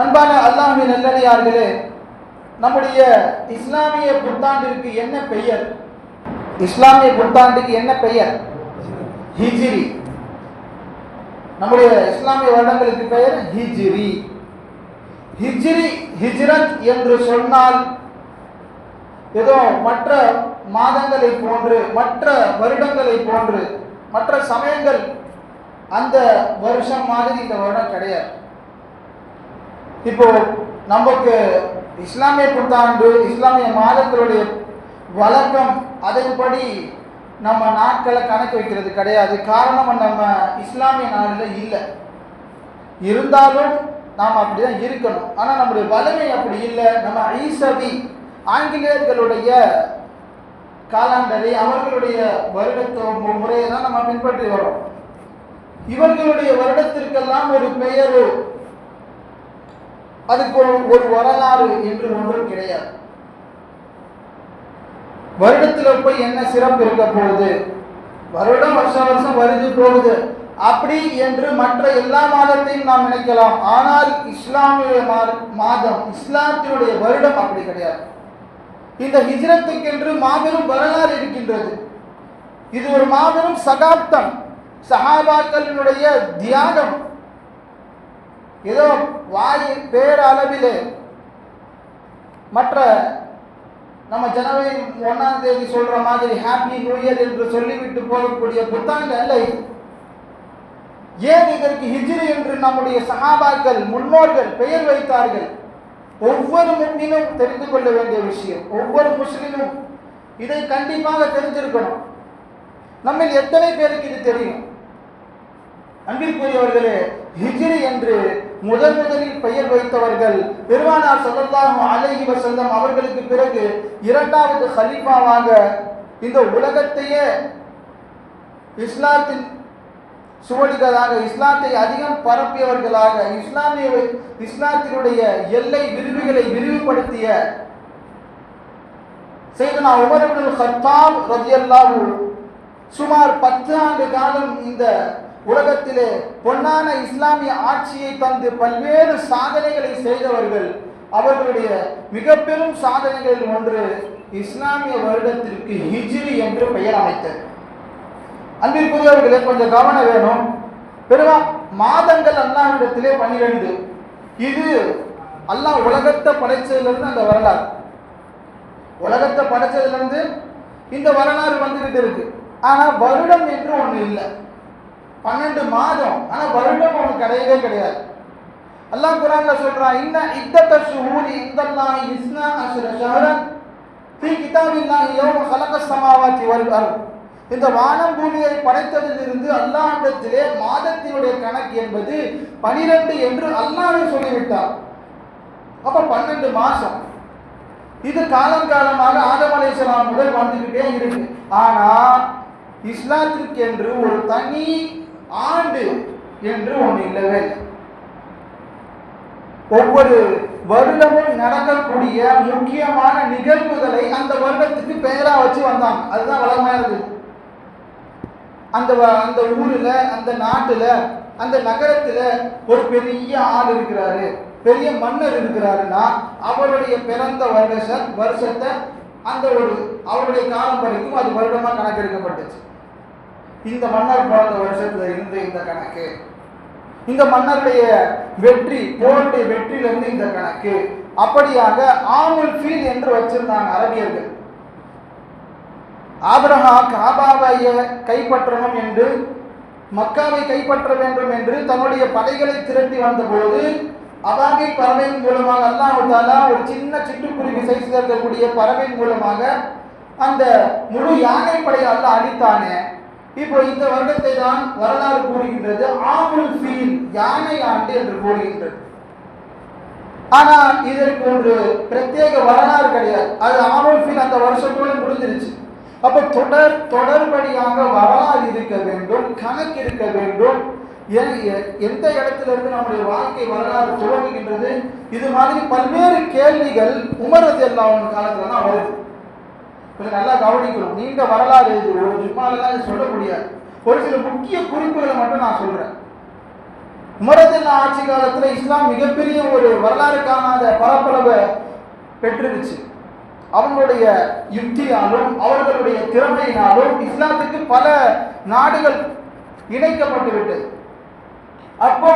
அன்பான அல்லாஹ்வின் நல்லடியார்களே, நம்முடைய இஸ்லாமிய புத்தாண்டிற்கு என்ன பெயர்? இஸ்லாமிய புத்தாண்டுக்கு என்ன பெயர்? ஹிஜ்ரி. நம்முடைய இஸ்லாமிய வருடங்களுக்கு பெயர் ஹிஜ்ரி. ஹிஜ்ரி, ஹிஜ்ரத் என்று சொன்னால் ஏதோ மற்ற மாதங்களை போன்று, மற்ற வருடங்களை போன்று, மற்ற சமயங்கள் அந்த வருஷம் மாதிரி இந்த வருடம் கிடையாது. இப்போ நமக்கு இஸ்லாமிய புத்தாண்டு, இஸ்லாமிய மாதங்களுடைய வழக்கம் அதன்படி நம்ம நாட்களை கணக்கு வைக்கிறது கிடையாது. காரணம், நம்ம இஸ்லாமிய நாளில் இல்லை. இருந்தாலும் நாம் அப்படிதான் இருக்கணும். ஆனால் நம்முடைய வலிமை அப்படி இல்லை. நம்ம ஈசவி ஆங்கிலேயர்களுடைய காலாண்டரை, அவர்களுடைய வருடத்துவ முறையை தான் நம்ம பின்பற்றி வரோம். இவர்களுடைய வருடத்திற்கெல்லாம் ஒரு பெயர், அதுக்கு ஒரு வரலாறு என்று ஒன்றும் கிடையாது. வருடத்தில் போய் என்ன சிறப்பு இருக்க போகுது, வருடம் வருஷம் வருது போகுது அப்படி என்று மற்ற எல்லா மாதத்தையும் நாம் நினைக்கலாம். ஆனால் இஸ்லாமிய மாதம், இஸ்லாத்தினுடைய வருடம் அப்படி கிடையாது. இந்த ஹிஜ்ரத்துக்கென்று மாபெரும் வரலாறு இருக்கின்றது. இது ஒரு மாபெரும் சகாப்தம், சஹாபாக்களினுடைய தியாகம். ஏதோ வாய் பேரளவிலே மற்ற நம்ம ஜனவரி 1ஆம் தேதி சொல்ற மாதிரி ஹாப்பி நியூ இயர் என்று சொல்லிவிட்டு போகக்கூடிய புத்தாண்டு அல்ல இது. ஏன் இதற்கு ஹிஜ்ரி என்று நம்முடைய சஹாபாக்கள், முன்னோர்கள் பெயர் வைத்தார்கள்? ஒவ்வொரு முஸ்லிமும் தெரிந்து கொள்ள வேண்டிய விஷயம். ஒவ்வொரு முஸ்லிமும் இதை கண்டிப்பாக தெரிஞ்சிருக்கணும். நம்ம எத்தனை பேருக்கு இது தெரியும்? அன்பிற்குரியவர்களே, ஹிஜ்ரி என்று முதலில் பெயர் வைத்தவர்கள் பெருமானார் ஸல்லல்லாஹு அலைஹி வஸல்லம் அவர்களுக்கு பிறகு இரண்டாவது கலீஃபாவாக இந்த உலகத்தையே இஸ்லாத்தின் சுவடிகளாக, இஸ்லாத்தை அதிகம் பரப்பியவர்களாக, இஸ்லாத்தினுடைய எல்லை விரிவுகளை விரிவுபடுத்திய சையதுனா உமர் இப்னுல் கத்தாப் ரலியல்லாஹு சுமார் 10 ஆண்டு காலம் இந்த உலகத்திலே பொன்னான இஸ்லாமிய ஆட்சியை தந்து பல்வேறு சாதனைகளை செய்தவர்கள். அவர்களுடைய மிக பெரும் சாதனைகளில் ஒன்று இஸ்லாமிய வருடத்திற்கு ஹிஜ்ரி என்று பெயர் அமைத்தது. அன்பிற்குரியவர்களே, கொஞ்சம் கவனம் வேணும். பெருமா மாதங்கள் அல்லாஹ்விடத்திலே 12. இது அல்லாஹ் உலகத்தை படைச்சதிலிருந்து அந்த வரலாறு, உலகத்தை படைச்சதிலிருந்து இந்த வரலாறு வந்துகிட்டு இருக்கு. ஆனா வருடம் என்று ஒண்ணு இல்லை. 12 மாதம், ஆனா வருடம் ஒண்ணு கிடையவே கிடையாது. அல்லாஹ் குர்ஆன்ல சொல்றான், இன்ன இத்தத ஷுஹூரி இந்தல்லாஹி இஸ்னா அஷ்ர ஷஹரன் ஃபீ கிதாபில்லாஹி யௌம ஹலகஸ் ஸமாவாதி வல் அர்த். இந்த வானம் பூமியை படைத்ததிலிருந்து அல்லாஹ்விடத்திலே மாதத்தினுடைய கணக்கு என்பது 12 என்று அல்லாஹ்வே சொல்லிவிட்டார். அப்ப 12 மாசம். இது காலம் காலமாக ஆதம் அலைஹிஸ்ஸலாம் முதல் வந்துகிட்டே இருக்கு. ஆனா இஸ்லாத்திற்கு என்று ஒரு தனி ஆண்டு என்று ஒன்று இல்லவே இல்லை. ஒவ்வொரு வருடமும் நடக்கக்கூடிய முக்கியமான நிகழ்வுகளை அந்த வருடத்துக்கு பெயரா வச்சு வந்தாங்க. அதுதான் வளமையா இருக்கு. அந்த ஊர்ல, அந்த நாட்டுல, அந்த நகரத்துல ஒரு பெரிய ஆள் இருக்கிறாரு, பெரிய மன்னர் இருக்கிறாருன்னா அவருடைய பிறந்த வருஷத்தை அந்த ஒரு அவருடைய காலம் வரைக்கும் அது வருடமா கணக்கெடுக்கப்பட்டுச்சு. இந்த மன்னர் பிறந்த வருஷத்துல இருந்து இந்த கணக்கு, இந்த மன்னருடைய வெற்றி, போருடைய வெற்றியிலிருந்து இந்த கணக்கு, அப்படியாக ஆமுல் ஃபீல் என்று வச்சிருந்தாங்க அரபியர்கள். ஆபிரகாம் காபாவை கைப்பற்றணும் என்று, மக்காவை கைப்பற்ற வேண்டும் என்று தன்னுடைய படைகளை திரட்டி வந்தபோது அபாபில் பறவையின் மூலமாக அல்லாஹ் தஆலா ஒரு சின்ன சிட்டுக்குருவி சைஸில் இருக்கக்கூடிய பறவையின் மூலமாக அந்த முழு யானை படையை அல்லாஹ் அழித்தானே. இப்போ இந்த வருடத்தை தான் வரலாறு கூறுகின்றது ஆமுல் ஃபீல், யானை ஆண்டு என்று கூறுகின்றது. ஆனால் இதற்கு ஒரு பிரத்யேக வரலாறு கிடையாது. அது ஆமுல் ஃபீல் அந்த வருஷத்தோடு முடிஞ்சிருச்சு. அப்ப தொடர்படியாக வரலாறு இருக்க வேண்டும், கணக்கு இருக்க வேண்டும். எந்த இடத்துல இருந்து நம்முடைய வாழ்க்கை வரலாறு துவங்குகின்றது? இது மாதிரி பல்வேறு கேள்விகள் உமர் ரலியல்லாஹு அன்ஹு காலத்துல தான் வருது. கொஞ்சம் நல்லா கவனிக்கணும். நீண்ட வரலாறு இது, ஒரு ஜும்மாலாம் சொல்ல முடியாது. ஒரு சில முக்கிய குறிப்புகளை மட்டும் நான் சொல்றேன். உமர் ரலியல்லாஹு ஆட்சி காலத்துல இஸ்லாம் மிகப்பெரிய ஒரு வரலாறு காணாத பரப்பளவை பெற்றுருச்சு. அவங்களுடைய யுக்தியாலும் அவர்களுடைய திறமையினாலும் இஸ்லாத்துக்கு பல நாடுகள் இணைக்கப்பட்டு விட்டது. அப்போ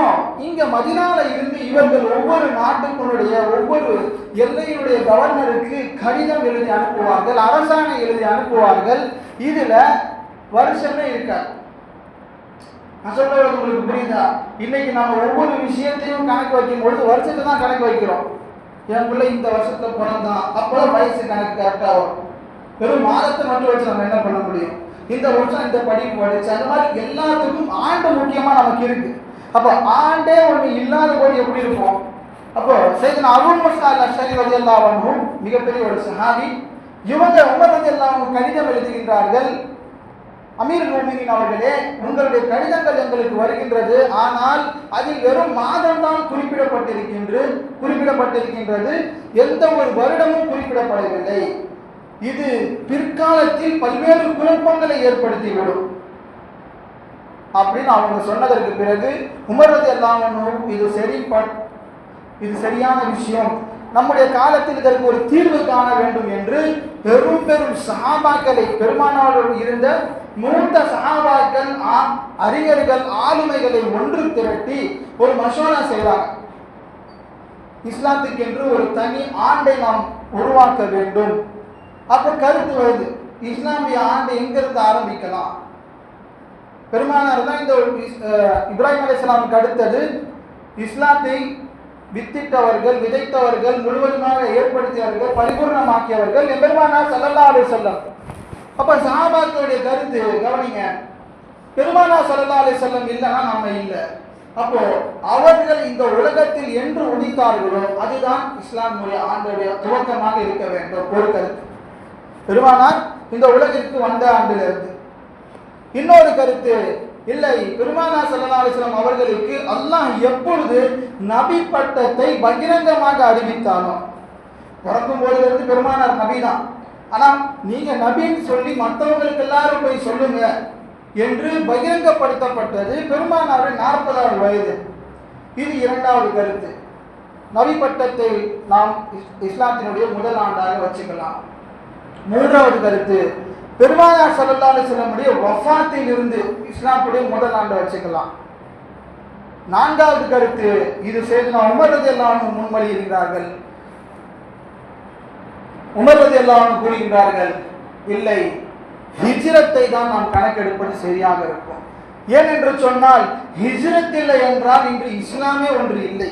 இங்க மதீனால இருந்து இவர்கள் ஒவ்வொரு நாட்டுக்குடைய ஒவ்வொரு எல்லையினுடைய கவர்னருக்கு கடிதம் எழுதி அனுப்புவார்கள், அரசாணை எழுதி அனுப்புவார்கள். இதுல வருஷமே இருக்காது. நான் சொல்றது உங்களுக்கு புரியுதா? இன்னைக்கு நம்ம ஒவ்வொரு விஷயத்தையும் கணக்கு வைக்கும் பொழுது வருஷத்தை தான் கணக்கு வைக்கிறோம். என் பிள்ளை இந்த வருஷத்துல பிறந்தான், அப்பதான் வயசு கணக்கு கரெக்டா வரும். வெறும் மாதத்தை மட்டும் வச்சு நம்ம என்ன பண்ண முடியும்? இந்த வருஷம் இந்த படிப்பு படிச்சு அந்த மாதிரி எல்லாத்துக்கும் ஆண்டு முக்கியமா நமக்கு இருக்கு. அப்போ ஆண்டே ஒன்று இல்லாத போது எப்படி இருக்கும்? அப்போ சையதுனா அபூ மூஸா அல்-அஷ்அரி ரலியல்லாஹு அன்ஹு மிகப்பெரிய ஒரு சஹாபி. இவங்க உமர் ரலியல்லாஹு அன்ஹு கடிதம் எழுதுகின்றார்கள். அமீருல் முஃமினீன் அவர்களே, உங்களுடைய கடிதங்கள் எங்களுக்கு வருகின்றது, ஆனால் அதில் வெறும் மாதம் தான் குறிப்பிடப்பட்டிருக்கின்றது, எந்த ஒரு வருடமும் குறிப்பிடப்படவில்லை. இது பிற்காலத்தில் பல்வேறு குழப்பங்களை ஏற்படுத்திவிடும் அப்படின்னு அவங்க சொன்னதற்கு பிறகு உமர் ரலியல்லாஹு அன்ஹு இது சரியான விஷயம், நம்முடைய காலத்தில் இதற்கு ஒரு தீர்வு காண வேண்டும் என்று பெரும் பெரும் சஹாபாக்களை, பெருமானாரோடு இருந்த மூத்த சஹாபாக்கள், அறிஞர்கள், ஆளுமைகளை ஒன்று திரட்டி ஒரு மஷோரா செய்தாங்க. இஸ்லாத்துக்கு என்று ஒரு தனி ஆண்டை நாம் உருவாக்க வேண்டும். அப்போ கருத்து வருது, இஸ்லாமிய ஆண்டு எங்கிருந்து ஆரம்பிக்கலாம்? பெருமானார் தான் இந்த இப்ராஹிம் அலைஹிஸ்ஸலாமுக்கு அடுத்தது இஸ்லாத்தை விதைத்தவர்கள், முழுவதுமாக ஏற்படுத்தியவர்கள், பரிபூர்ணமாக்கியவர்கள் பெருமானார் ஸல்லல்லாஹு அலைஹி வஸல்லம். அப்ப சஹாபாக்களுடைய கருத்து கவனிங்க, பெருமானார் ஸல்லல்லாஹு அலைஹி வஸல்லம் இல்லைன்னா நம்ம இல்லை. அப்போ அவர்கள் இந்த உலகத்தில் என்று உதித்தார்களோ அதுதான் இஸ்லாமுடைய ஆண்டுடைய துவக்கமாக இருக்க வேண்டும். ஒரு கருத்து, பெருமானார் இந்த உலகிற்கு வந்த ஆண்டிலிருந்து. இன்னொரு கருத்து, இல்லை, பெருமானார் ஸல்லல்லாஹு அலைஹி வஸல்லம் அவர்களுக்கு அல்லாஹ் எப்பொழுது நபி பட்டத்தை பகிரங்கமாக அறிவித்தானோ, பிறக்கும் போதிலிருந்து பெருமானார் நபி தான், ஆனால் நீங்க நபின்னு சொல்லி மற்றவங்களுக்கு எல்லாரும் போய் சொல்லுங்க என்று பகிரங்கப்படுத்தப்பட்டது பெருமானாரின் 40வது வயது. இது இரண்டாவது கருத்து. நபி பட்டத்தை நாம் இஸ்லாத்தினுடைய முதல் ஆண்டாக வச்சுக்கலாம். மூன்றாவது கருத்து, பெருமானார் ஸல்லல்லாஹு அலைஹி வஸல்லம் வஃபாத்தில் இருந்து இஸ்லாத்துடைய முதல் ஆண்டை வச்சுக்கலாம். நான்காவது கருத்து, இது சையதுனா உமர் ரலியல்லாஹு அன்ஹு முன்மொழிகிறார்கள். உமர் ரலியல்லாஹு அன்ஹு கூறுகிறார்கள், இல்லை, ஹிஜ்ரத்தை தான் நாம் கணக்கெடுப்பது சரியாக இருக்கும். ஏனென்று சொன்னால் ஹிஜ்ரத் இல்லை என்றால் இன்று இஸ்லாமே ஒன்று இல்லை.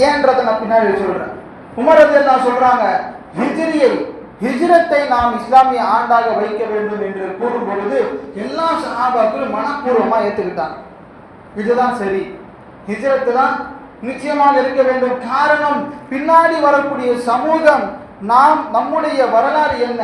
ஏன்றதை நான் பின்னாடி சொல்றேன். உமர் ரலியல்லாஹு சொல்றாங்க, ஹிஜ்ரத்தை நாம் இஸ்லாமிய ஆண்டாக வைக்க வேண்டும் என்று கூறும் பொழுது எல்லா சஹாபாக்களும் மனப்பூர்வமா ஏற்றுக்கிட்டாங்க. இதுதான் சரி, ஹிஜ்ரத்து தான் நிச்சயமாக இருக்க வேண்டும். காரணம், பின்னாடி வரக்கூடிய சமூகம், நம்முடைய வரலாறு என்ன,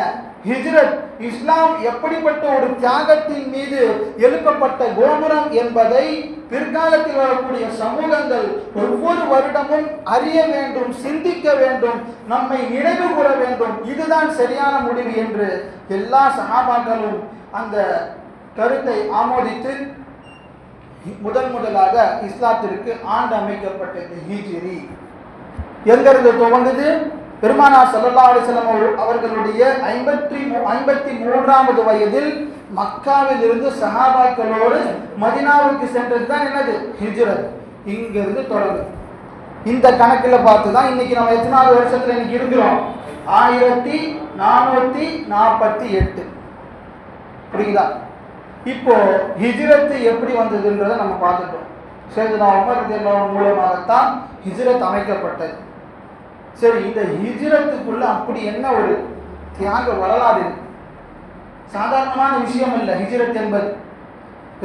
ஹிஜ்ரத் இஸ்லாம் எப்படிப்பட்ட ஒரு தியாகத்தின் மீது எழுப்பப்பட்ட கோபுரம் என்பதை பிற்காலத்தில் வரக்கூடிய சமூகங்கள் ஒவ்வொரு வருடமும் அறிய வேண்டும், சிந்திக்க வேண்டும், நம்மை நினைவு கூற வேண்டும். இதுதான் சரியான முடிவு என்று எல்லா சஹாபாக்களும் அந்த கருத்தை ஆமோதித்து முதலாக இஸ்லாத்திற்கு ஆண்டு அமைக்கப்பட்டது ஹிஜ்ரி. எங்கிருந்து துவங்குது? பெருமானார் ஸல்லல்லாஹு அலைஹி வஸல்லம் அவர்களுடைய 53வது வயதில் மக்காவில் இருந்து சஹாபாக்களோடு மதீனாவுக்கு சென்றது தான் என்னது, ஹிஜ்ரத். இங்கிருந்து தொடங்கு. இந்த கணக்கில் பார்த்து தான் இன்னைக்கு நம்ம எத்தனாவது வருஷத்துல இன்னைக்கு இருக்கிறோம்? 1448. புரியுதா? இப்போ ஹிஜ்ரத் எப்படி வந்ததுன்றதை நம்ம பார்த்துட்டோம். சையதுனா உமர் ரலியல்லாஹு அன்ஹு மூலமாகத்தான் ஹிஜ்ரத் அமைக்கப்பட்டது. சரி, இந்த ஹிஜ்ரத்துக்குள்ள அப்படி என்ன ஒரு தியாக வரலாறு? சாதாரணமான விஷயம் இல்லை ஹிஜ்ரத் என்பது.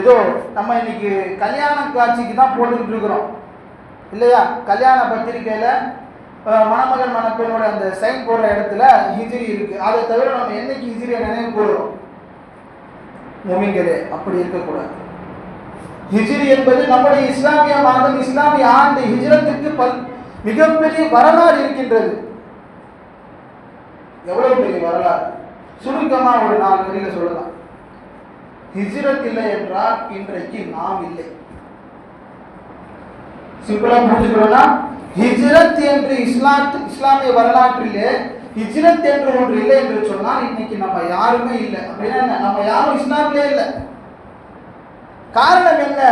ஏதோ நம்ம இன்னைக்கு கல்யாண காட்சிக்கு தான் போட்டுக்கிட்டு இருக்கிறோம் இல்லையா? கல்யாண பத்திரிகையில மணமகன் மணப்பெண்ணோட அந்த சைன் போடுற இடத்துல ஹிஜ்ரி இருக்கு. அதை தவிர நம்ம என்னைக்கு ஹிஜ்ரியை நினைவு கூறுறோம்? முமின்களே, அப்படி இருக்கக்கூடாது. ஹிஜ்ரி என்பது நம்முடைய இஸ்லாமிய மாதம், இஸ்லாமிய ஆண்டு. ஹிஜ்ரத்துக்கு மிகப்பெரிய வரலாறு இருக்கின்றது. எவ்வளவு பெரிய வரலாறு! சுருக்கமா ஒரு 4 வரியில சொல்லலாம். ஹிஜ்ரத் இல்லை என்றால் இன்றைக்கு நாம் இல்லை. சிம்பிளா புரிஞ்சுக்கணும்னா, ஹிஜ்ரத் என்று இஸ்லாமிய வரலாற்றிலே ஹிஜ்ரத் என்று ஒன்று இல்லை என்று சொன்னால் இன்னைக்கு நம்ம யாருமே இல்லை. அப்படின்னா நம்ம யாரும் இஸ்லாமிலே இல்லை. காரணம் என்ன?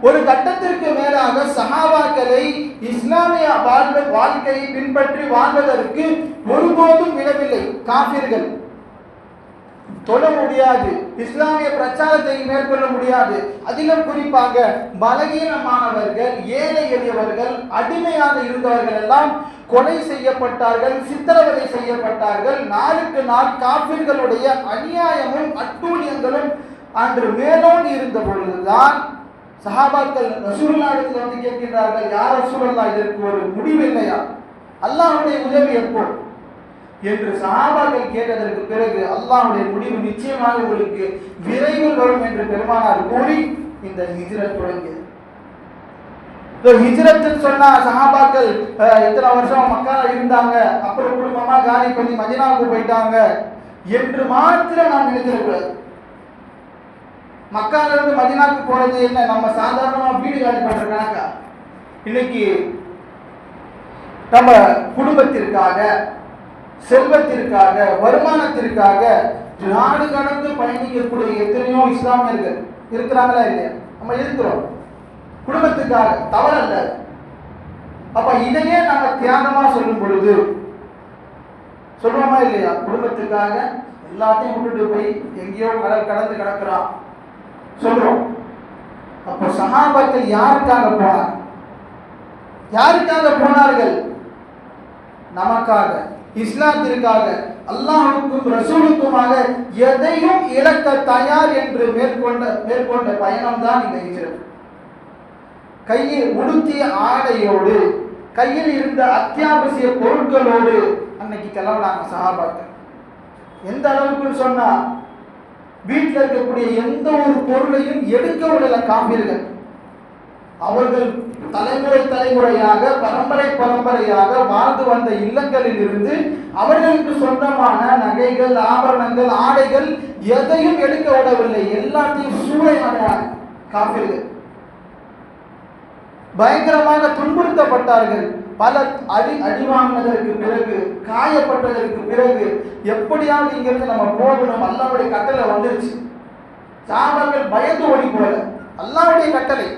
ஒரு கட்டத்திற்கு மேலாக சஹாபாக்களை இஸ்லாமிய வாழ்க்கையை பின்பற்றி வாழ்வதற்கு ஒருபோதும் விடவில்லை. காபிர்கள் தொட முடியாது, இஸ்லாமிய பிரச்சாரத்தை மேற்கொள்ள முடியாது. அதிலும் குறிப்பாக பலகீனமானவர்கள், ஏழை எளியவர்கள், அடிமையாக இருந்தவர்கள் எல்லாம் கொலை செய்யப்பட்டார்கள், சித்திரவதை செய்யப்பட்டார்கள். நாளுக்கு நாள் காபிர்களுடைய அநியாயமும் அட்டூழியங்களும் அன்று மேலோடி இருந்த பொழுதுதான் சஹாபாக்கள் ரசூலுல்லாஹிடத்தில் வந்து கேட்கின்றார்கள், யார் ரசூலுல்லாஹ், இதற்கு ஒரு முடிவு இல்லையா? அல்லாஹ்வுடைய உதவி எப்போ என்று சஹாபாக்கள் கேட்டதற்கு பிறகு அல்லாஹ்வுடைய முடிவு நிச்சயமாக உங்களுக்கு விரைவில் வரும் என்று பெருமானார் கூறி இந்த ஹிஜ்ரத் தொடங்கியது. ஹிஜ்ரத் சொன்னா சஹாபாக்கள் இத்தனை வருஷம் மக்கால இருந்தாங்க, அப்புறம் குடும்பமா காலி பண்ணி மதீனாவுக்கு போயிட்டாங்க என்று மாத்திரம் நாம் நினைச்சிடக்கூடாது. மக்கால இருந்து மதீனாவுக்கு போறது என்ன நம்ம சாதாரணமா வீடு காலி பண்ற கணக்கா? இன்னைக்கு நம்ம குடும்பத்திற்காக, செல்வத்திற்காக, வருமானத்திற்காக நாடு கடந்து பயணிக்கக்கூடிய எத்தனையோ இஸ்லாமியர்கள் இருக்கிறாங்களா இல்லையா? நம்ம இருக்கிறோம். குடும்பத்துக்காக, தவறல்ல. அப்ப இதையே நம்ம தியாகமா சொல்லும் பொழுது சொல்லுவோமா இல்லையா? குடும்பத்துக்காக எல்லாத்தையும் விட்டுட்டு போய் எங்கேயோ கடந்து கிடக்கிறான் சொல்றோம். அப்ப சஹாபாக்கள் யாருக்காக போனார்? யாருக்காக போனார்கள்? நமக்காக, இஸ்லாத்திற்காக, அல்லாஹ்வுக்கும் ரசூலுக்குமாக எதையும் இழக்க தயார் என்று மேற்கொண்ட பயணம் தான் இந்த ஹிஜ்ரத். கையில் உடுத்திய ஆடையோடு, கையில் இருந்த அத்தியாவசிய பொருட்களோடு அன்னைக்கு கிளம்பினாங்க சஹாபாக்கள். எந்த அளவுக்கு சொன்னா, வீட்டில் இருக்கக்கூடிய எந்த ஒரு பொருளையும் எடுக்க விடல காபிர்கள். அவர்கள் தலைமுறையாக, பரம்பரையாக வாழ்ந்து வந்த இல்லங்களில் இருந்து அவர்களுக்கு சொந்தமான நகைகள், ஆபரணங்கள், ஆடைகள் எதையும் எடுக்க விடவில்லை. எல்லாத்தையும் சூறையாடினாங்க காபிர்கள். பயங்கரமாக துன்புறுத்தப்பட்டார்கள். பல அடி வாங்கினதற்கு பிறகு, காயப்பட்டதற்கு பிறகு எப்படியாவது இங்கிருந்து நம்ம போகணும், அல்லாஹ்வுடைய கட்டளை வந்துருச்சு. சஹாபாக்கள் பயந்து ஓடி போகல, அல்லாஹ்வுடைய கட்டளை,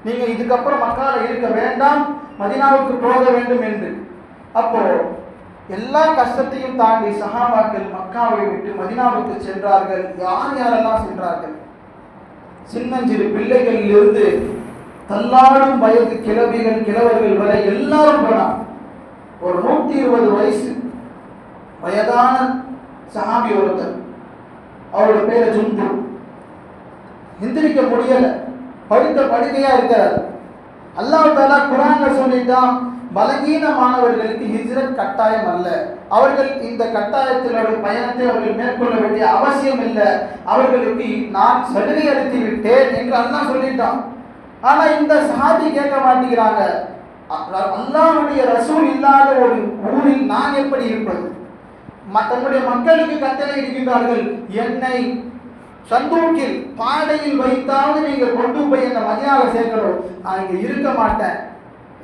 நீங்க இதுக்கப்புறம் மக்கால இருக்க வேண்டாம், மதீனாவுக்கு போக வேண்டும் என்று. அப்போ எல்லா கஷ்டத்தையும் தாண்டி சஹாபாக்கள் மக்காவை விட்டு மதீனாவுக்கு சென்றார்கள். யாரெல்லாம் சென்றார்கள்? சின்னஞ்சிறு பிள்ளைகளில் இருந்து தள்ளாடும் வயது கிழவர்கள் வரை எல்லாரும் போனார். ஒரு 120 வயசு வயதான சஹாபி ஒருத்தர், அவரோட பேரை ஜுந்து, எந்திரிக்க முடியல, படுத்த படுக்கையா இருக்கிறார். அல்லாஹ் தஆலா குர்ஆன்ல சொல்லிட்டான், பலகீனமானவர்களுக்கு ஹிஜ்ரத் கட்டாயம் அல்ல, அவர்கள் இந்த கட்டாயத்தினுடைய பயணத்தை அவர்கள் மேற்கொள்ள வேண்டிய அவசியம் இல்லை, அவர்களுக்கு நான் சலுகை அளித்து விட்டேன் என்று அல்லாஹ் சொல்லிட்டான். ஆனா இந்த சஹாபி கேட்க மாட்டேங்கிறாங்க. அல்லாஹ்வுடைய ரசூல் இல்லாத ஒரு ஊரில் நான் எப்படி இருப்பது? தன்னுடைய மக்களுக்கு கட்டளை இடுகின்றார்கள், என்னை சந்தூக்கில் பாடையில் வைத்தாவது நீங்கள் கொண்டு போய் அந்த மதீனாவை சேர்க்கணும், நான் இங்க இருக்க மாட்டேன்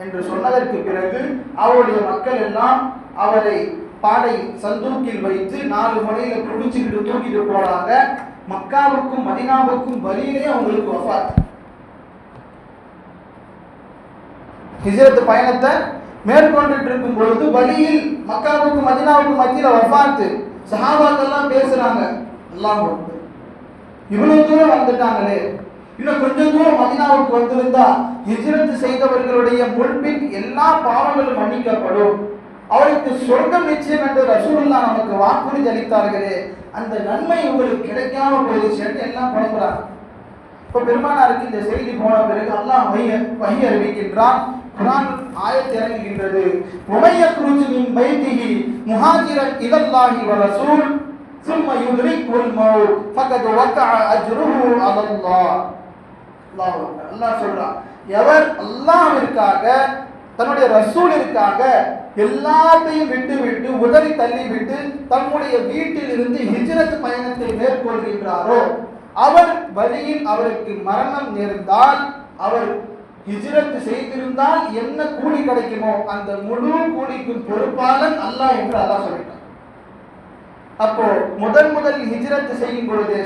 என்று சொன்னதற்கு பிறகு அவருடைய மக்கள் எல்லாம் அவரை பாடை சந்தூக்கில் வைத்து 4 முனையில பிடிச்சிக்கிட்டு தூக்கிட்டு போறாங்க. மக்காவுக்கும் மதீனாவுக்கும் வழியிலே அவங்களுக்கு வஃபாத். ஹிஜ்ரத் பயணத்தை மேற்கொண்டுட்டு இருக்கும் பொழுது வழியில் மக்காவுக்கும் மதீனாவுக்கும் மத்தியில வஃபாத். சஹாபாக்கள் எல்லாம் பேசுறாங்க, அல்லாஹ் இவ்வளவு தூரம் வந்துட்டாங்களே, இன்னும் கொஞ்சம் தூரம் மதீனாவுக்கு வந்திருந்தா ஹிஜ்ரத் செய்தவர்களுடைய முன்பின் எல்லா பாவங்களும் மன்னிக்கப்படும், அவருக்கு சொர்க்கம் நிச்சயம் என்று ரசூலுல்லாஹ் நமக்கு வாக்குறுதி அளித்தார்களே, அந்த நன்மை உங்களுக்கு கிடைக்காம போயிடுச்சு எல்லாம் புலம்புறாங்க. இப்ப பெருமானாருக்கு இந்த செய்தி போன பிறகு அல்லாஹ் வஹி அறிவிக்கின்றான். குர்ஆன் ஆயத் இறங்குகின்றது, உமையக்ருஜு மின் பைத்திஹி முஹாஜிரன் இலல்லாஹி வ ரசூல் ثم يدركه الموت فقد وقع اجره على الله. அல்லாஹ் சொல்றான், எவர் அல்லாஹ்விற்காக, தன்னுடைய ரசூலிற்காக எல்லாத்தையும் விட்டு உதறி தள்ளிவிட்டு தன்னுடைய வீட்டில் இருந்து ஹிஜ்ரத் பயணத்தை மேற்கொள்கின்றாரோ, அவர் வழியில் அவருக்கு மரணம் நேர்ந்தால் அவர் ஹிஜ்ரத் செய்திருந்தால் என்ன கூலி கிடைக்குமோ அந்த முழு கூலிக்கும் பொறுப்பாளன் அல்லாஹ் என்று அல்லாஹ் சொல்லிட்டான். அப்போ முதல் ஹிஜ்ரத் செய்யும் பொழுது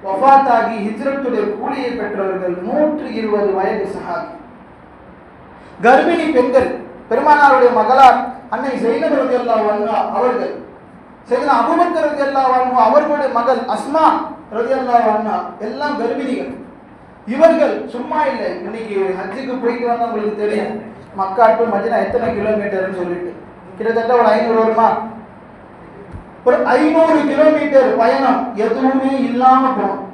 வஃபாத்தாகி ஹிஜ்ரத்துடைய கூலியை பெற்றவர்கள் 120 வயது சஹாபி. கர்ப்பிணி பெண்கள் பெருமானாருடைய மகளார் அன்னை ஸைனப் ரலியல்லாஹு அன்ஹா அவர்கள், சையதுனா அபூபக்கர் ரலியல்லாஹு அன்ஹு அவர்களுடைய மகள் அஸ்மா ரலியல்லாஹு அன்ஹா எல்லாம் கர்ப்பிணிகள். இவர்கள் சும்மா இல்லை. இன்னைக்கு ஹஜ்ஜுக்கு போயிட்டு வந்தா உங்களுக்கு தெரியும், மக்கா டு மதீனா எத்தனை கிலோமீட்டர்னு சொல்லிட்டு கிட்டத்தட்ட ஒரு 500 வருமா? ஒரு 500 கிலோமீட்டர் பயணம் எதுவுமே இல்லாம போகும்.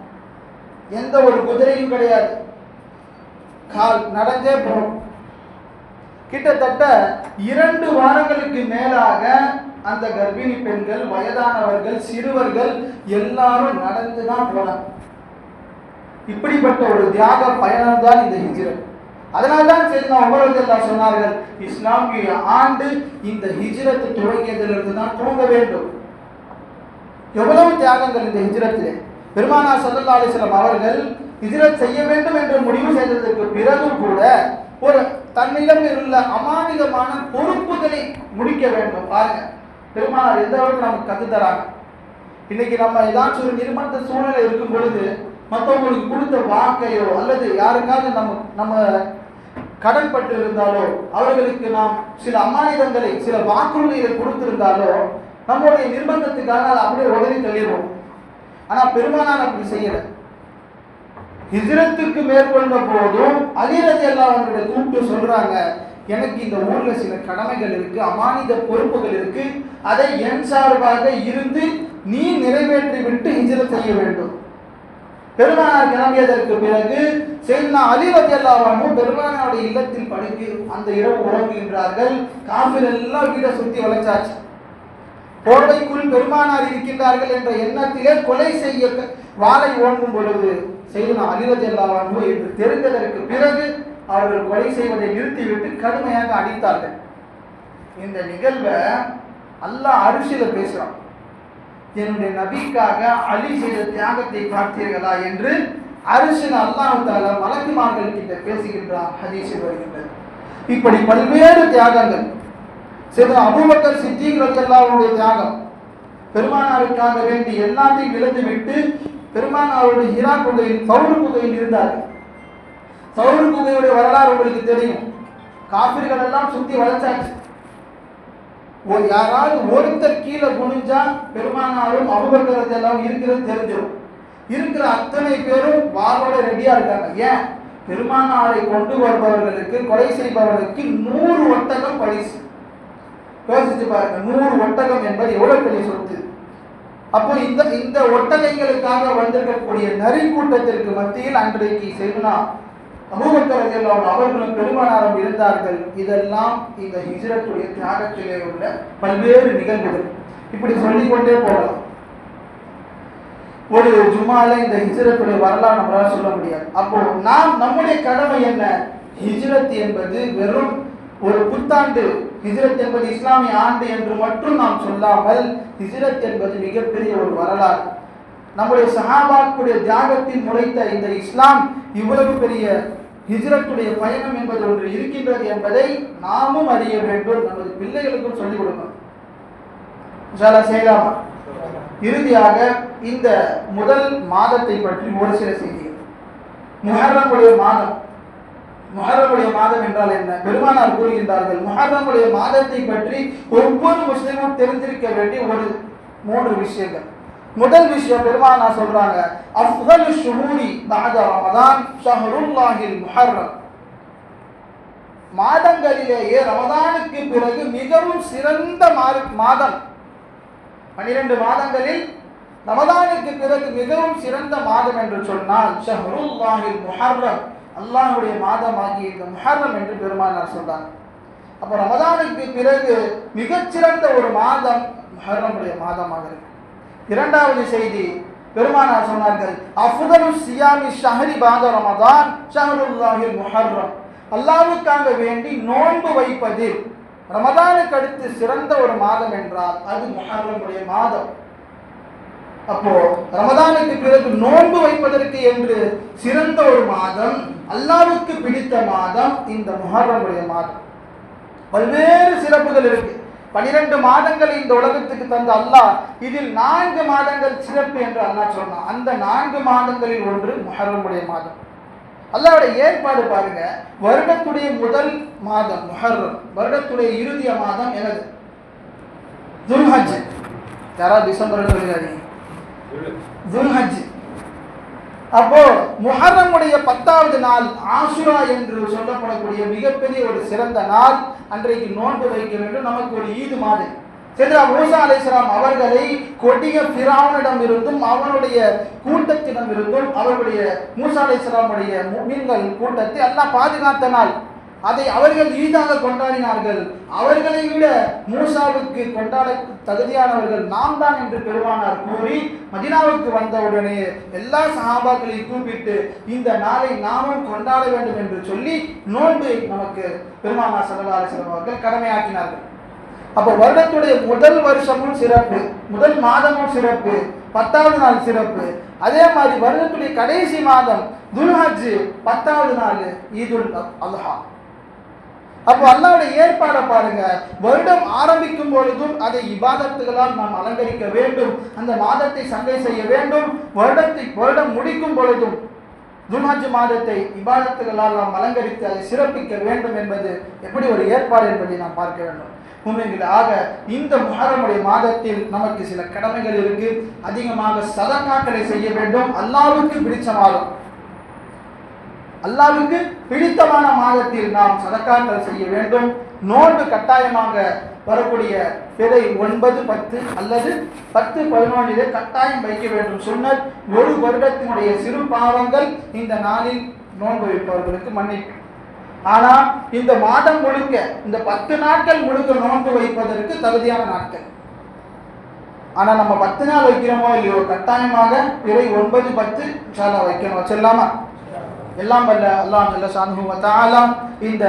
எந்த ஒரு குதிரையும் கிடையாது, கால் நடந்தே போகும். கிட்டத்தட்ட 2 வாரங்களுக்கு மேலாக அந்த கர்ப்பிணி பெண்கள், வயதானவர்கள், சிறுவர்கள் எல்லாரும் நடந்துதான் போனாங்க. இப்படிப்பட்ட ஒரு தியாக பயணம் தான் இந்த ஹிஜ்ரத். அதனால்தான் சையதுனா உமர் ரலியல்லாஹு சொன்னார்கள், இஸ்லாமிய ஆண்டு இந்த ஹிஜ்ரத் துவங்கியதிலிருந்து தான் துவங்க வேண்டும். எவ்வளவு தியாகங்கள் இந்த ஹிஜ்ரத்திலே. பெருமானார் ஸல்லல்லாஹு அலைஹி வஸல்லம் அவர்கள் ஹிஜ்ரத் செய்ய வேண்டும் என்று முடிவு செய்ததற்கு பிறகு கூட ஒரு தன்னிடம் உள்ள அமானிதமான பொறுப்புகளை முடிக்க வேண்டும். பாருங்க பெருமானார் எந்த அளவுக்கு நமக்கு கத்து தராங்க. இன்னைக்கு நம்ம ஏதாச்சும் ஒரு நிர்பந்த சூழ்நிலை இருக்கும் பொழுது மற்றவங்களுக்கு கொடுத்த வாக்கையோ அல்லது யாருக்காவது நம்ம கடன் பட்டு இருந்தாலோ அவர்களுக்கு நாம் சில அமானிதங்களை சில வாக்குறுதிகளை கொடுத்திருந்தாலோ நம்முடைய நிர்பந்தத்துக்காக அதை அப்படியே உதவி தள்ளிடுவோம். ஆனா பெருமானார் அப்படி செய்யல. ஹிஜ்ரத்துக்கு மேற்கொண்ட போதும் அலி ரலியல்லாஹு அன்ஹு கூப்பிட்டு சொல்றாங்க, எனக்கு இந்த ஊர்ல சில கடமைகள் இருக்கு, அமானித பொறுப்புகள் இருக்கு, அதை என் சார்பாக இருந்து நீ நிறைவேற்றி விட்டு ஹிஜ்ரத் செய்ய வேண்டும். பெருமானார் கிளம்பியதற்கு பிறகு சையதுனா அலி ரலியல்லாஹு அன்ஹு பெருமானாருடைய இல்லத்தில் படுத்து அந்த இரவு உறங்குகின்றார்கள். காஃபிர் எல்லாம் வீட்டை சுத்தி வளைச்சாச்சு. கோடைக்குள் பெருமானார் இருக்கின்றார்கள் என்ற எண்ணத்திலே கொலை செய்ய வாளை ஓங்கும் பொழுது சையதுனா அலி ரலியல்லாஹு அன்ஹு என்று தெரிந்ததற்கு பிறகு அவர்கள் கொலை செய்வதை நிறுத்திவிட்டு கடுமையாக அடித்தார்கள். இந்த நிகழ்வை அல்லாஹ் அரிசில பேசுறான். என்னுடைய நபிக்காக அலி செய்த தியாகத்தை பார்த்தீர்களா என்று அரிசில அல்லாஹ் தஆலா மலக்குமார்கள் கிட்ட பேசுகின்றார். ஹதீஸில் வருகின்றது. இப்படி பல்வேறு தியாகங்கள். சையதுனா அபூபக்கர் சித்தீக் ரலியல்லாஹு அன்ஹுடைய தியாகம், பெருமானாருக்காக வேண்டி எல்லாத்தையும் இழந்துவிட்டு பெருமானாருடைய ஹிரா குகையில் சௌர் குகையில் இருந்தார்கள். சௌர் குகையுடைய வரலாறு உங்களுக்கு தெரியும். காஃபிர்கள் எல்லாம் சுத்தி வளைச்சாச்சு. யாராவது ஒருத்தர் கீழே குனிஞ்சா பெருமானாரும் அபூபக்கர் ரலியல்லாஹு இருக்கிறது தெரிஞ்சிடும். இருக்கிற அத்தனை பேரும் வாளோட ரெடியா இருக்காங்க. ஏன்? பெருமானாரை கொண்டு வருபவர்களுக்கு, கொலை செய்பவர்களுக்கு 100 ஒட்டகம் பரிசு. யோசிச்சு பாருங்க, 100 ஒட்டகம் என்பது எவ்வளவு பெரிய சொத்து. அப்போ இந்த ஒட்டகைகளுக்காக வந்திருக்கக்கூடிய நரி கூட்டத்திற்கு மத்தியில் அன்றைக்கு சையதுனா அபூபக்கர் ரலியல்லாஹு அன்ஹு அவர்களும் பெருமானாரும் இருந்தார்கள். இதெல்லாம் இந்த ஹிஜ்ரத்துடைய தியாகத்திலே உள்ள பல்வேறு நிகழ்வுகள். இப்படி சொல்லிக்கொண்டே போகலாம். ஒரு ஜும்மால இந்த ஹிஜ்ரத்துடைய வரலாறு நம்மளால சொல்ல முடியாது. அப்போ நம்முடைய கடமை என்ன? ஹிஜ்ரத் என்பது வெறும் ஒரு புத்தாண்டு, ஹிஜ்ரத் என்பது இஸ்லாமிய ஆண்டு என்று மட்டும் நாம் சொல்லாமல், ஹிஜ்ரத் என்பது மிகப்பெரிய ஒரு வரலாறு. நம்முடைய சஹாபாக்களுடைய தியாகத்தில் முளைத்த இந்த இஸ்லாம் இவ்வளவு பெரிய ஹிஜ்ரத்துடைய பயணம் என்பது ஒன்று இருக்கின்றது என்பதை நாமும் அறிய வேண்டும், நமது பிள்ளைகளுக்கும் சொல்லிக் கொடுக்கணும். இன்ஷாஅல்லாஹ் செய்யலாமா? இறுதியாக இந்த முதல் மாதத்தை பற்றி ஒரு சில செய்திகள். முஹர்ரமுடைய மாதம். முஹர்ரமுடைய மாதம் என்றால் என்ன? பெருமானார் கூறுகின்றார்கள், முஹர்ரமுடைய மாதத்தை பற்றி ஒவ்வொரு முஸ்லிமும் தெரிந்திருக்க வேண்டிய ஒரு 3 விஷயங்கள். முதல் விஷயம் பெருமானார் சொல்றாங்க, அஃதலு ஷுஹூரி பஅத ரமதான் ஷஹ்ருல்லாஹில் முஹர்ரம். மாதங்களிலேயே ரமதானுக்கு பிறகு மிகவும் சிறந்த மாதம், 12 மாதங்களில் ரமதானுக்கு பிறகு மிகவும் சிறந்த மாதம் என்று சொன்னால் ஷஹ்ருல்லாஹில் முஹர்ரம், அல்லாஹ்வுடைய மாதமாகிய இந்த முஹர்ரம் என்று பெருமானார் சொல்றாங்க. அப்போ ரமதானுக்கு பிறகு மிகச்சிறந்த ஒரு மாதம் முஹர்ரமுடைய மாதமாக இருக்கு. இரண்டாவது செய்தி, பெருமானார் சொன்னார்கள், அஃதலு ஸியாமி ஷஹ்ரி பஅத ரமதான் ஷஹ்ருல்லாஹில் முஹர்ரம். அல்லாஹ்வுக்காக வேண்டி நோன்பு வைப்பதில் ரமதானுக்கு அடுத்து சிறந்த ஒரு மாதம் என்றால் அது முஹர்ரமுடைய மாதம். அப்போ ரமதானுக்கு பிறகு நோன்பு வைப்பதற்கு என்று சிறந்த ஒரு மாதம், அல்லாஹ்வுக்கு பிடித்த மாதம் இந்த முஹர்ரமுடைய மாதம். பல்வேறு சிறப்புகள் இருக்கு. 12 மாதங்களை இந்த உலகத்துக்கு தந்த அல்லாஹ் இதில் 4 மாதங்கள் சிறப்பு என்று அல்லாஹ் சொன்னான். அந்த 4 மாதங்களில் ஒன்று முஹர்ரமுடைய மாதம். அல்லாஹ்வுடைய ஏற்பாடு பாருங்க. வருடத்துடைய முதல் மாதம் முஹர்ரம், வருடத்துடைய இறுதிய மாதம் எனது துல்ஹஜ். யாரா டிசம்பர் சொல்லுங்க, துல்ஹஜ். அப்போ முஹர்ரமுடைய 10வது நாள் ஆஷுரா என்று சொல்லப்படக்கூடிய மிகப்பெரிய ஒரு சிறந்த நாள். அன்றைக்கு நோன்பு வைக்க வேண்டும். நமக்கு ஒரு ஈது மாதிரி. சென்ற மூசா அலைஹிஸ்ஸலாம் அவர்களை கொடிய ஃபிரௌனிடம் இருந்தும் அவனுடைய கூட்டத்திடம் இருந்தும் அவர்களுடைய மூசா அலைஹிஸ்ஸலாமுடைய முஃமின்கள் கூட்டத்தை அல்லாஹ் பாதுகாத்த நாள். அதை அவர்கள் ஈதாக கொண்டாடினார்கள். அவர்களை விட மூசாவுக்கு கொண்டாட தகுதியானவர்கள் நாம் தான் என்று பெருமானார் கூறி மதீனாவுக்கு வந்தவுடனே எல்லா சஹாபாக்களையும் கூப்பிட்டு இந்த நாளை நாமும் கொண்டாட வேண்டும் என்று சொல்லி நோன்பை நமக்கு பெருமானார் ஸல்லல்லாஹு அலைஹி வஸல்லம் அவர்கள் கடமையாக்கினார்கள். அப்போ வருடத்துடைய முதல் வருஷமும் சிறப்பு, முதல் மாதமும் சிறப்பு, 10வது நாள் சிறப்பு. அதே மாதிரி வருடத்துடைய கடைசி மாதம் துல்ஹஜ் 10வது நாள் ஈதுல் அல்ஹா. அப்போ அல்லாஹ்வுடைய ஏற்பாடை பாருங்க. வருடம் ஆரம்பிக்கும் பொழுதும் அதை இபாதத்துகளால் நாம் அலங்கரிக்க வேண்டும். அந்த மாதத்தை சங்கை செய்ய வேண்டும். வருடம் முடிக்கும் பொழுதும் துல்ஹஜ் மாதத்தை இபாதத்துகளால் நாம் அலங்கரித்து அதை சிறப்பிக்க வேண்டும் என்பது எப்படி ஒரு ஏற்பாடு என்பதை நாம் பார்க்க வேண்டும். ஆக இந்த முஹர்ரமுடைய மாதத்தில் நமக்கு சில கடமைகள் இருக்கு. அதிகமாக சதகாக்களை செய்ய வேண்டும். அல்லாஹ்வுக்கு பிடிச்ச மாதம், அல்லாஹ்வுக்கு பிடித்தமான மாதத்தில் நாம் சதகாக்கள் செய்ய வேண்டும். நோன்பு கட்டாயமாக வரக்கூடிய பிறை 9, 10 அல்லது 10, 11 கட்டாயம் வைக்க வேண்டும். சுன்னத். ஒரு வருடத்தினுடைய சிறு பாவங்கள் இந்த நாளில் நோன்பு வைப்பவர்களுக்கு மன்னிப்பு. ஆனால் இந்த மாதம் முழுக்க, இந்த 10 நாட்கள் முழுக்க நோன்பு வைப்பதற்கு தகுதியான நாட்கள். ஆனால் நம்ம 10 நாள் வைக்கிறோமோ இல்லையோ, கட்டாயமாக பிறை 9, 10 இன்ஷா அல்லாஹ் வைக்கணும். வச்சிடலாமா? எல்லாம் வல்ல அல்லாஹ் ஜல்ல ஷானுஹு வ தஆலா இந்த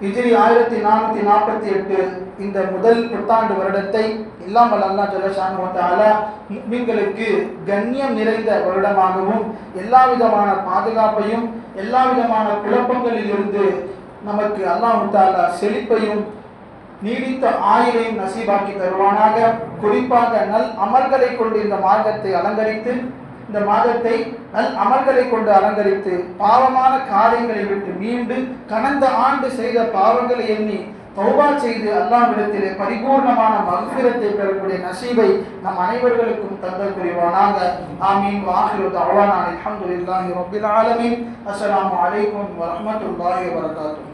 ஹிஜ்ரி 1448 இந்த முதல் புத்தாண்டு வருடத்தை எல்லாம் வல்ல அல்லாஹ் ஜல்ல ஷானுஹு வ தஆலா முஃமின்களுக்கு கண்ணியம் நிறைந்த வருடமாகவும் எல்லா விதமான பாதுகாப்பையும் எல்லா விதமான குழப்பங்களில் இருந்து நமக்கு அல்லாஹ் தஆலா செழிப்பையும் நீடித்த ஆயுளையும் நசீபாக்கி தருவானாக. குறிப்பாக நல் அமல்களை கொண்டு இந்த மார்க்கத்தை அலங்கரித்து, இந்த மாதத்தை நல் அமல்களை கொண்டு அலங்கரித்து பாவமான காரியங்களை விட்டு மீண்டு கடந்த ஆண்டு செய்த பாவங்களை எண்ணி தௌபா செய்து அல்லாஹ்விடத்திலே பரிபூர்ணமான மக்ஃபிரத்தை பெறக்கூடிய நசீபை நம் அனைவர்களுக்கும் தந்தல் புரிவானாக. ஆமீன். வாஹிரு தஅவானா அல்ஹம்துலில்லாஹி ரப்பில் ஆலமீன். அஸ்ஸலாமு அலைக்கும் வரஹ்மத்துல்லாஹி வபரகாத்துஹு.